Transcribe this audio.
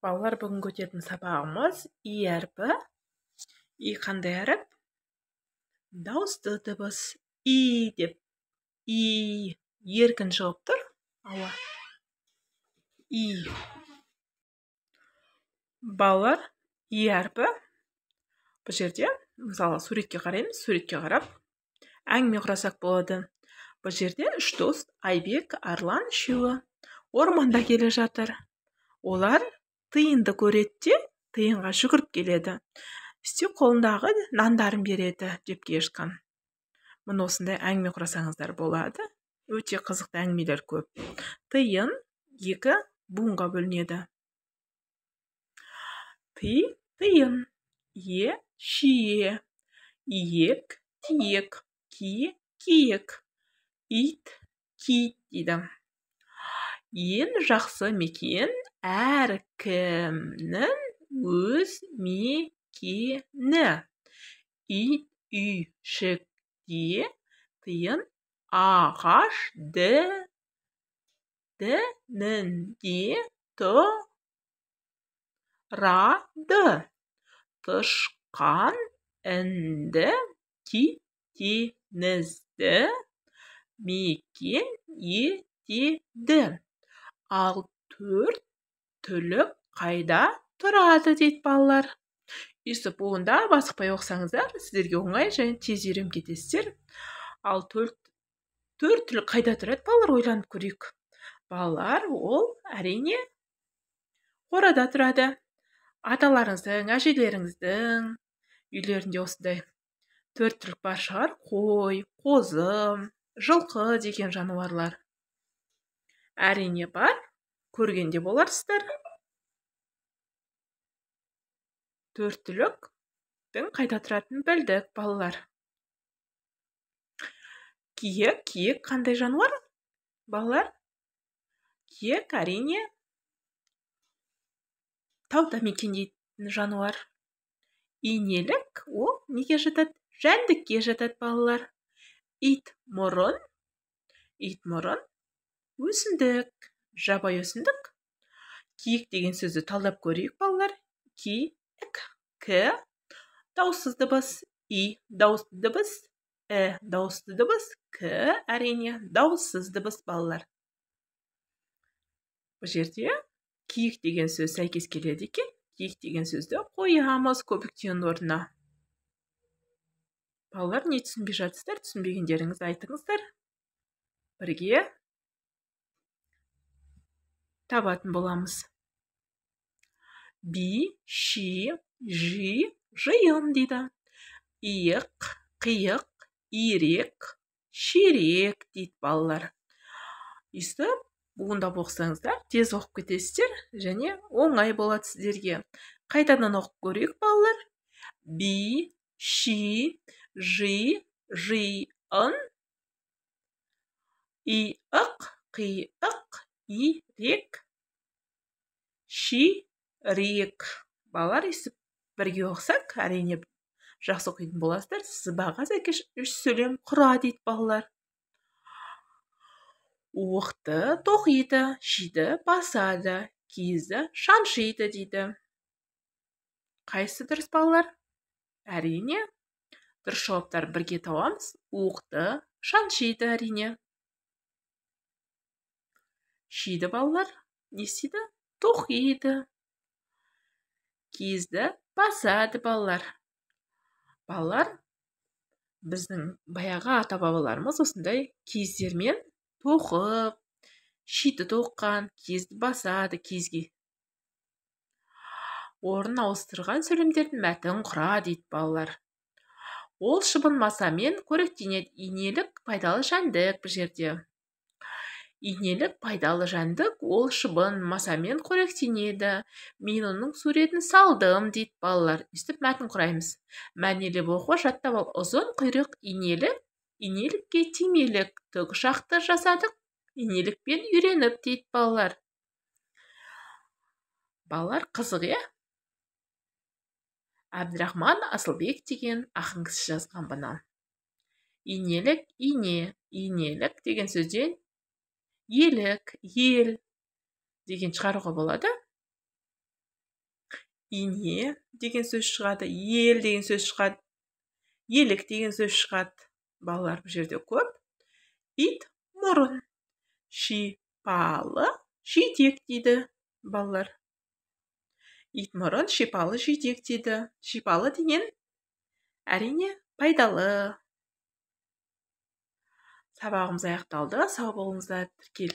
Балалар, бүгін өтетін сабағымыз и әрпі. И қандай әріп? Дауысты дыбыс. И деп. И еркін шығып тұр. Ауа. И. Балалар, и әрпі. Бұл жерде, мысалы, суретке қараймыз. Суретке қарап, әңгіме құрасақ болады. Бұл жерде үш дос, Айбек, Арлан үшеуі орманда келе жатыр. Олар тиынды көреді, тиынға жүгіріп келеді. Істе қолындағы нандарын береді деп ешқан. Мұны осындай әңгіме құрасаңыздар болады. Өте қызықты әңгімелер көп. Тиын екі буынға бөлінеді. Тиын. Е, шие. Иек, тиек. Ки, киек. Ит, кит дейді. Ең жақсы мекен әркімнің өз мекені. Ит үйшікте, тиын ағаш діңінде тұрады. Тышқан інді теңізді мекен етеді. Ал төрт түлік қайда тұрады дейді балалар. Өйстіп онда басықпай оқысаңыздар, сіздерге оңай және тез үйреніп кетесіздер. Ал төрт түлік қайда тұрады, балалар, ойланып көрейік. Балалар, ол әрине қорада тұрады. Аталарыңыздың, әжелеріңіздің үйлерінде осындай төрт түлік бар шығар. Қой, қозы, жылқы деген жануарлар. Әрине бар, көргенде боларсыздар. Төрт түліктің қайда тұратынын білдік, балалар. Киік қандай жануар, балалар? Киік әрине тауда мекендейтін жануар. Инелік, ол неге жатады? Жәндікке жатады, балалар. Ит мұрын өсімдік, жабайы өсімдік. Киік деген сөзді талдап көрейік, балалар. Киік, к дауыссыз дыбыс, и дауысты дыбыс, дауысты дыбыс, к әрине дауыссыз дыбыс, балалар. Бұл жерде киік деген сөз сәйкес келеді екен. Киік деген сөзді қоямыз көбіктен орнына. Балалар, не түсінбей жатсыздар? Түсінбегендеріңізді айтыңыздар. Бірге табатын боламыз. Би, ши, жи, жиын дейді. Иық, қиық, ирек, ширек дейді, балалар. Өйстіп, бұғындап оқысаңыздар, тез оқып кетесіздер, және оңай болады сіздерге. Қайтадан оқып көрейік, балалар. Би, ши, жи, жиын. Иық, қиық, ирек, ширек. Балалар, өйстіп бірге оқысақ, әрине жақсы оқитын боласыздар. Сызбаға сәйкес үш сөйлем құра дейді, балалар. Уықты тоқиды, шиді басады, киізді шаншиды дейді. Қайсы дұрыс, балалар? Әрине дұрыс жауаптар бірге табамыз. Уықты шаншиды, әрине. Шиді, балалар, не істейді? Тоқиды. Киізді басады, балалар. Балалар, біздің баяғы ата-бабаларымыз осындай киіздермен тоқып, шиді тоққан, киізді басады, киізге орын ауыстырған сөйлемдердің мәтін құра дейді, балалар. Ол шыбын масамен қоректенеді. Инелік пайдалы жәндік бұл жерде. Инелік пайдалы жәндік, ол шыбын масамен қоректенеді. Мен оның суретін салдым дейді, балалар. Өйстіп мәтін құраймыз. Мәнелеп оқу, жаттап ал. Ұзын құйрық инелік, инелікке тимелік, тікұшақты жасадық, инелікпен үйреніп дейді, балалар. Балалар, қызық, е? Әбдірахман Асылбек деген ақын кісі жазған бұны. Инелік, ине, инелік деген сөзден елік, ел деген шығаруға болады. ине деген сөз шығады, ел деген сөз шығады, елік деген сөз шығады. Балалар бұл жерде көп. Ит мұрын, шипалы жидек дейді балалар. Ит мұрын, шипалы жидек дейді. Шипалы деген әрине пайдалы. Сабағымыз аяқталды. Сау болыңыздар. Тіркел.